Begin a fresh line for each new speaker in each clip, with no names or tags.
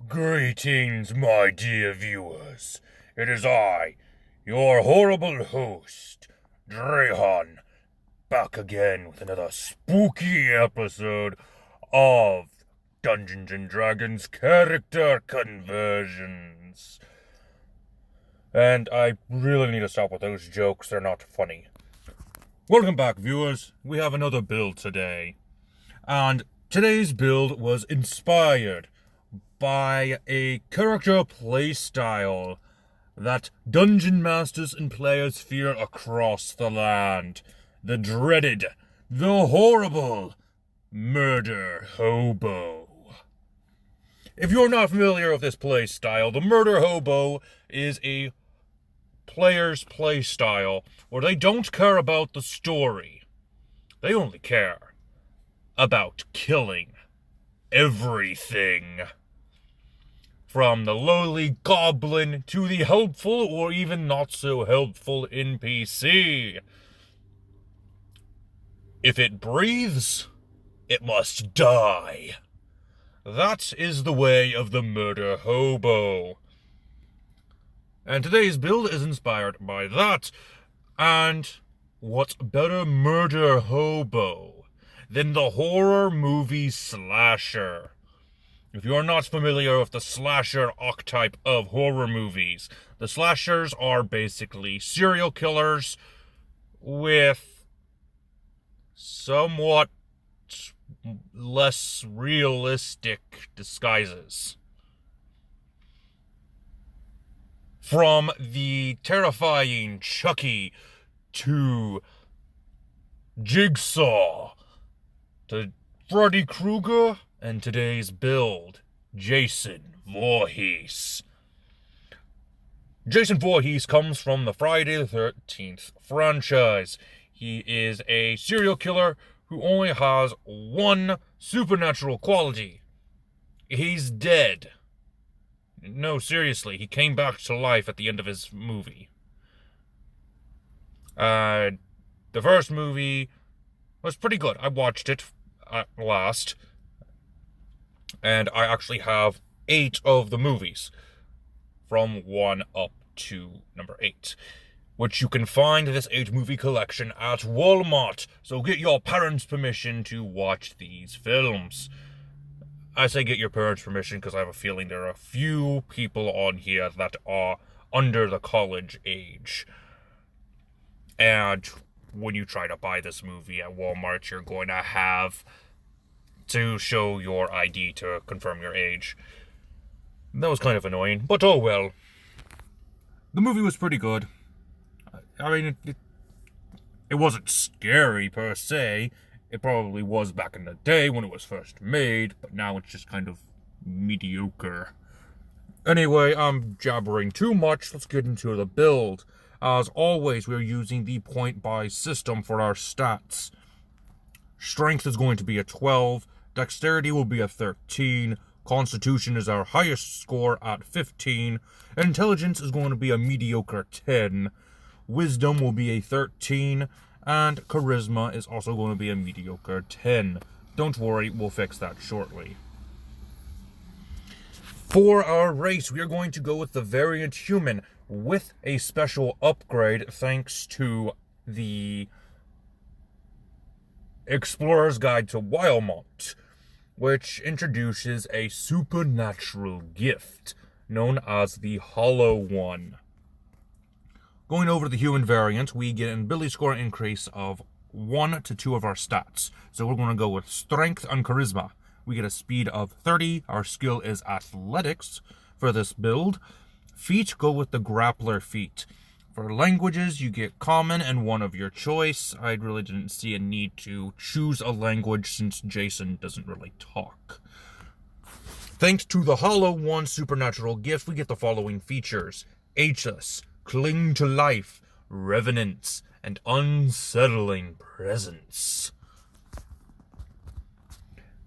Greetings, my dear viewers. It is I, your horrible host, Drehan, back again with another spooky episode of Dungeons and Dragons character conversions. And I really need to stop with those jokes, they're not funny. Welcome back, viewers. We have another build today. And today's build was inspired by a character playstyle that dungeon masters and players fear across the land. The dreaded, the horrible murderhobo. If you're not familiar with this playstyle, the murderhobo is a player's playstyle where they don't care about the story. They only care about killing everything. From the lowly goblin to the helpful or even not so helpful NPC. If it breathes, it must die. That is the way of the murder hobo. And today's build is inspired by that. And what better murder hobo than the horror movie slasher? If you're not familiar with the slasher archetype of horror movies, the slashers are basically serial killers with somewhat less realistic disguises. From the terrifying Chucky to Jigsaw to Freddy Krueger and today's build, Jason Voorhees. Jason Voorhees comes from the Friday the 13th franchise. He is a serial killer who only has one supernatural quality. He's dead. No, seriously, he came back to life at the end of his movie. The first movie was pretty good. I watched it at last. And I actually have 8 of the movies. From 1 up to number 8. Which you can find this 8-movie collection at Walmart. So get your parents' permission to watch these films. I say get your parents' permission because I have a feeling there are a few people on here that are under the college age. And when you try to buy this movie at Walmart, you're going to have to show your ID to confirm your age. That was kind of annoying, but oh well. The movie was pretty good. I mean, it wasn't scary per se. It probably was back in the day when it was first made, but now it's just kind of mediocre. Anyway, I'm jabbering too much. Let's get into the build. As always, we're using the point-buy system for our stats. Strength is going to be a 12. Dexterity will be a 13. Constitution is our highest score at 15. Intelligence is going to be a mediocre 10. Wisdom will be a 13. And Charisma is also going to be a mediocre 10. Don't worry, we'll fix that shortly. For our race, we are going to go with the Variant Human with a special upgrade thanks to the Explorer's Guide to Wildmont, which introduces a supernatural gift known as the Hollow One. Going over the human variant, we get an ability score increase of 1 to 2 of our stats. So we're going to go with Strength and Charisma. We get a speed of 30. Our skill is Athletics for this build. Feet, go with the Grappler feat. For languages, you get Common and one of your choice. I really didn't see a need to choose a language since Jason doesn't really talk. Thanks to the Hollow One supernatural gift, we get the following features: Aegis, Cling to Life, Revenants, and Unsettling Presence.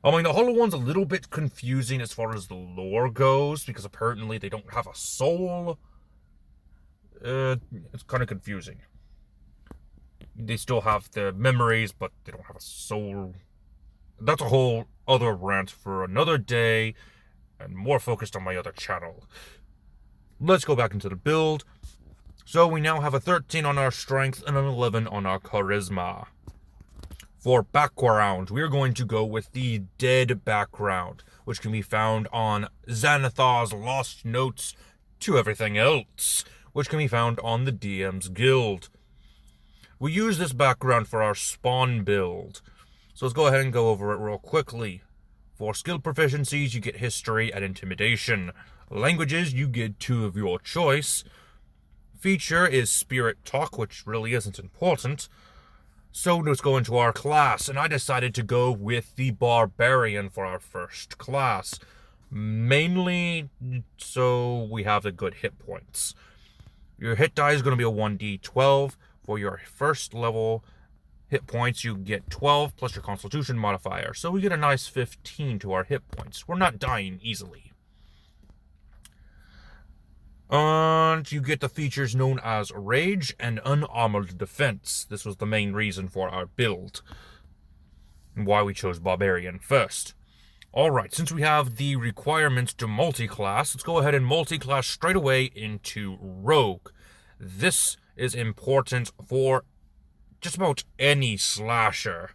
I mean, the Hollow One's a little bit confusing as far as the lore goes, because apparently they don't have a soul. It's kind of confusing. They still have the memories, but they don't have a soul. that's a whole other rant for another day, and more focused on my other channel. Let's go back into the build. So we now have a 13 on our strength and an 11 on our charisma. For background, we are going to go with the dead background, which can be found on Xanathar's Lost Notes to Everything Else, which can be found on the DM's Guild. We use this background for our spawn build, so let's go ahead and go over it real quickly. For skill proficiencies, you get history and intimidation. Languages, you get 2 of your choice. Feature is spirit talk, which really isn't important. So let's go into our class, and I decided to go with the barbarian for our first class. Mainly so we have the good hit points. Your hit die is going to be a 1d12. For your first level hit points, you get 12 plus your constitution modifier. So we get a nice 15 to our hit points. We're not dying easily. And you get the features known as Rage and Unarmored Defense. This was the main reason for our build, and why we chose Barbarian first. Alright, since we have the requirements to multi-class, let's go ahead and multi-class straight away into Rogue. This is important for just about any slasher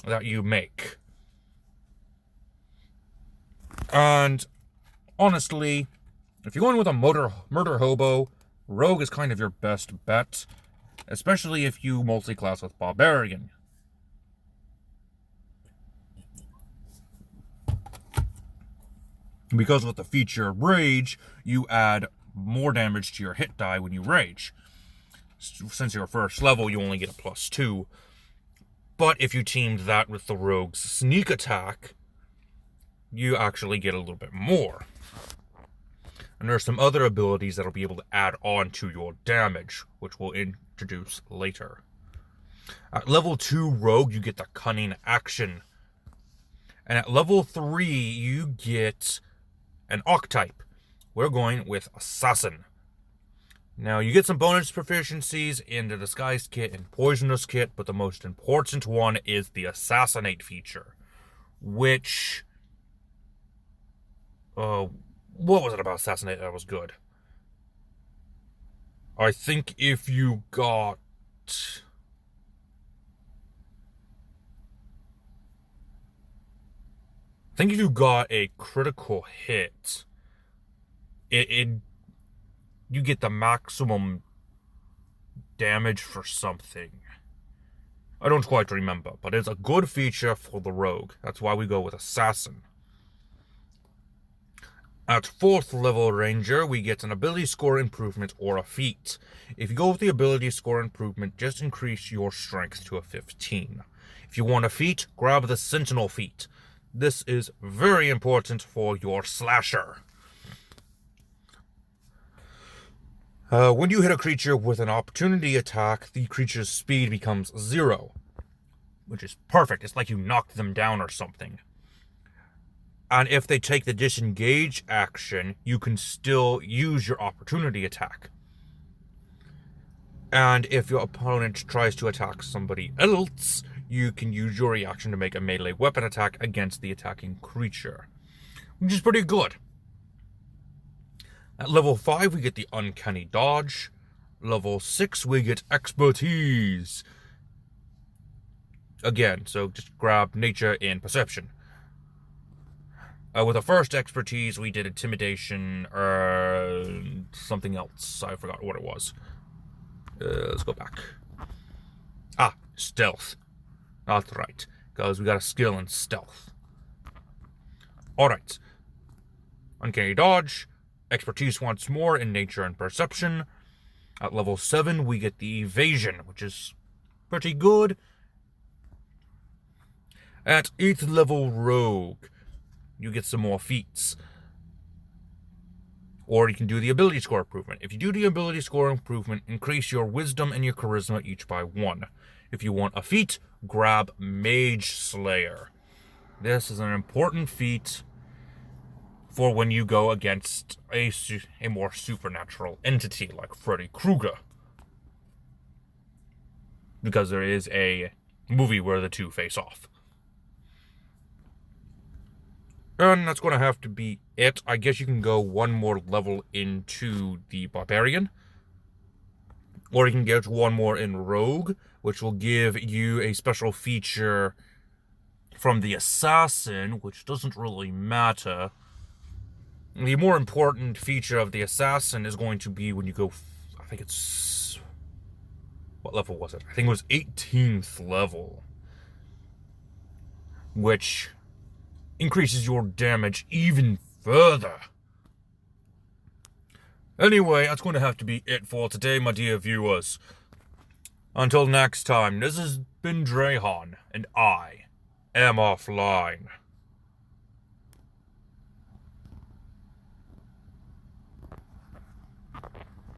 that you make. And honestly, if you're going with a murder hobo, Rogue is kind of your best bet, especially if you multi-class with Barbarian. Because with the feature Rage, you add more damage to your hit die when you rage. Since you're first level, you only get a +2. But if you teamed that with the Rogue's sneak attack, you actually get a little bit more. And there are some other abilities that will be able to add on to your damage, which we'll introduce later. At level 2 Rogue, you get the Cunning Action. And at level 3, you get an Archetype. We're going with Assassin. Now, you get some bonus proficiencies in the Disguise Kit and Poisonous Kit, but the most important one is the Assassinate feature, which... what was it about Assassinate that was good? I think if you got... a critical hit, you get the maximum damage for something. I don't quite remember, but it's a good feature for the Rogue. That's why we go with Assassin. At 4th level Ranger, we get an ability score improvement or a feat. If you go with the ability score improvement, just increase your strength to a 15. If you want a feat, grab the Sentinel feat. This is very important for your slasher. When you hit a creature with an opportunity attack, the creature's speed becomes 0, which is perfect. It's like you knocked them down or something. And if they take the disengage action, you can still use your opportunity attack. And if your opponent tries to attack somebody else, you can use your reaction to make a melee weapon attack against the attacking creature, which is pretty good. At level 5, we get the Uncanny Dodge. Level 6, we get Expertise. Again, so just grab Nature and Perception. With the first Expertise, we did Intimidation, something else. I forgot what it was. Let's go back. Stealth. That's right, because we got a skill in Stealth. Alright. Uncanny Dodge. Expertise once more in Nature and Perception. At level 7, we get the Evasion, which is pretty good. At 8th level Rogue, you get some more feats. Or you can do the ability score improvement. If you do the ability score improvement, increase your wisdom and your charisma each by 1. If you want a feat, grab Mage Slayer. This is an important feat for when you go against a more supernatural entity like Freddy Krueger. Because there is a movie where the two face off. And that's going to have to be it. I guess you can go one more level into the Barbarian. Or you can get one more in Rogue, which will give you a special feature from the Assassin, which doesn't really matter. The more important feature of the Assassin is going to be when you go, I think it's, what level was it? I think it was 18th level, which increases your damage even further. Anyway, that's going to have to be it for today, my dear viewers. Until next time, this has been Drehan, and I am offline.